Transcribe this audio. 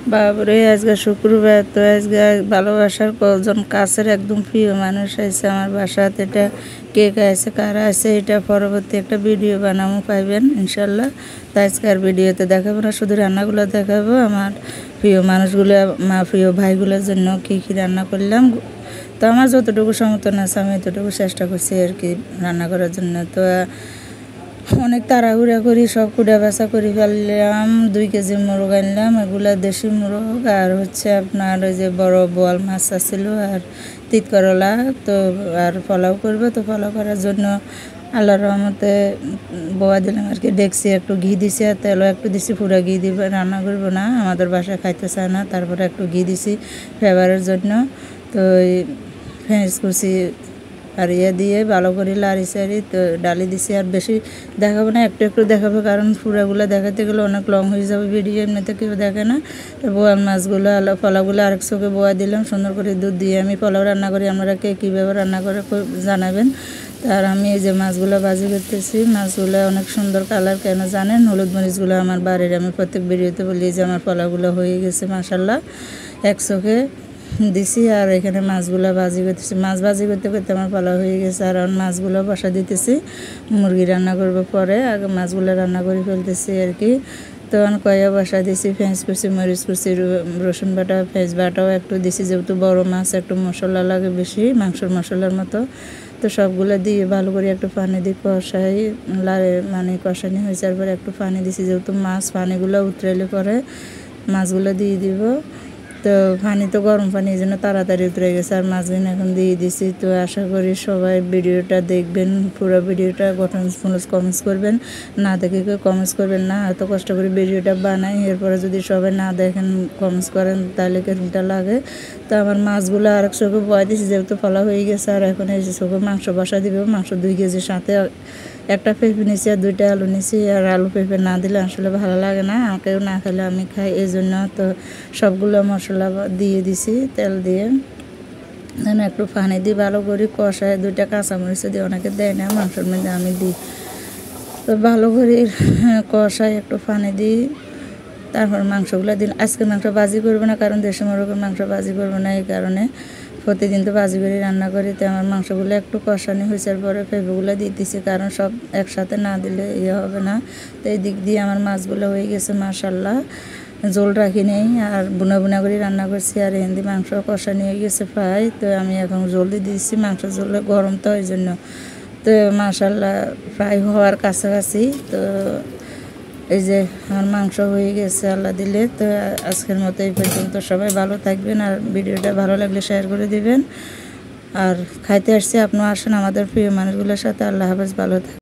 বাবারে আজকে শুক্রবার, তো আজকে ভালোবাসার কজন কাছের একদম প্রিয় মানুষ আছে আমার বাসাতে। এটা কে আছে কারা আছে এটা পরবর্তী একটা ভিডিও বানাবো, পাইবেন ইনশাল্লাহ। তো আজকের ভিডিওতে দেখাবো না, শুধু রান্নাগুলো দেখাবো আমার প্রিয় মানুষগুলো, প্রিয় ভাইগুলোর জন্য কী কী রান্না করলাম। তো আমার যতটুকু সমর্থন আছে আমি এতটুকু চেষ্টা করছি আর কি রান্না করার জন্য। তো অনেক তাড়াহুড়া করি সব কুড়া বেচা করে ফেললাম। 2 কেজি মোরগ আনলাম, এগুলা দেশি মোরগ, আর হচ্ছে আপনার ওই যে বড় বোয়াল মাছ আছিল, আর তিত করলা। তো আর পোলাও করবো, তো পোলাও করার জন্য আল্লাহর রহমতে বোয়া দিলাম আর কি। ডেকছি একটু ঘি দিছি আর তেলও একটু দিছি, পুরা ঘি দিব, রান্না করবো না, আমাদের বাসায় খাইতে চায় না। তারপরে একটু ঘি দিছি ফ্লেভারের জন্য। তো ফেঁস কুচি আর দিয়ে ভালো করে লাড়ি সারি তো ডালি দিছি। আর বেশি দেখাবো না, একটু একটু দেখাবো, কারণ পুরাগুলো দেখাতে গেলে অনেক লং হয়ে যাবে ভিডিও, এমনিতে কেউ দেখে না। তো বোয়াল মাছগুলো পোলাওগুলো আরেক চোখে বোয়া দিলাম, সুন্দর করে দুধ দিয়ে আমি পোলাও রান্না করি। আপনারা কে কীভাবে রান্না করে জানাবেন। আর আমি এই যে মাছগুলো ভাজি করতেছি, মাছগুলো অনেক সুন্দর কালার, কেন জানেন? হলুদ মরিচগুলো আমার বাড়ির, আমি প্রত্যেক ভিডিওতে বলি যে আমার পোলাওগুলো হয়ে গেছে মাশাল্লাহ, এক চোখে দিছি। আর এখানে মাছগুলো ভাজি করতেছি, মাছ ভাজি করতে করতে আমার পোলাও হয়ে গেছে। আর মাছগুলো বসা দিতেছি, মুরগি রান্না করবো পরে, আগে মাছগুলো রান্না করে ফেলতেছি আর কি। তখন কয়া বসা দিছি, পেঁয়াজ কুচি, মরিচ কুচি, রসুন বাটা, পেঁয়াজ বাটাও একটু দিছি, যেহেতু বড় মাছ একটু মশলা লাগে বেশি, মাংসর মশলার মতো। তো সবগুলো দিয়ে ভালো করে একটু পানি দিয়ে কষাই, মানে কষানি হয়ে যাওয়ার পরে একটু পানি দিছি, যেহেতু মাছ পানিগুলো উতরাইলে পরে মাছগুলো দিয়ে দিব। তো পানি তো গরম পানি, এই জন্য তাড়াতাড়ি উতরে গেছে। আর মাছগুলো এখন দিয়ে দিছি। তো আশা করি সবাই ভিডিওটা দেখবেন, পুরো ভিডিওটা গঠনমূলক কমেন্টস করবেন, না দেখে কেউ কমেন্টস করবেন না। এত কষ্ট করে ভিডিওটা বানাই, এরপরে যদি সবাই না দেখেন কমেন্টস করেন তাহলে কেমনটা লাগে। তো আমার মাছগুলো আরেক চোখে বয় দিছি, যেহেতু ফলা হয়ে গেছে। আর এখন এই যে চোখে মাংস বসা দিবে, মাংস 2 কেজির সাথে একটা পেঁপে নিছি আর 2টা আলু নিছি। আর আলু পেঁপে না দিলে আসলে ভালো লাগে না, আমাকেও না খেলে আমি খাই, এই জন্য। তো সবগুলো মশলা দিয়ে দিছি তেল দিয়ে, যেন একটু পানি দিই ভালো করে কষায়, 2টা কাঁচামরিচ দিয়ে, অনেকে দেয় না মাংসের মধ্যে, আমি দিই। তো ভালো করে কষায় একটু পানি দিই, তারপর মাংসগুলো দিন। আজকে মাংস ভাজি করবো না, কারণ দেশি মোরগের মাংস ভাজি করবো না, এই কারণে প্রতিদিন তো ভাজি করে রান্না করি। তো আমার মাংসগুলো একটু কষানি হয়েছে পরে পেঁপেগুলো দিয়ে দিচ্ছি, কারণ সব একসাথে না দিলে ইয়ে হবে না। তো এই দিক দিয়ে আমার মাছগুলো হয়ে গেছে মাশাল্লাহ, ঝোল রাখি নেই, আর বুনা বুনা করে রান্না করছি। আর হিন্দি মাংস কষানি হয়ে গেছে প্রায়। তো আমি এখন ঝোল দিয়ে দিচ্ছি, মাংস ঝোলে গরম তো ওই জন্য। তো মাশাল্লাহ প্রায় হওয়ার কাছাকাছি। তো এই যে আমার মাংস হয়ে গেছে আল্লাহ দিলে। তো আজকের মতো এই পর্যন্ত, সবাই ভালো থাকবেন, আর ভিডিওটা ভালো লাগলে শেয়ার করে দিবেন। আর খাইতে আসছি, আপনিও আসেন আমাদের প্রিয় মানুষগুলোর সাথে। আল্লাহ হাফেজ, ভালো থাকবেন।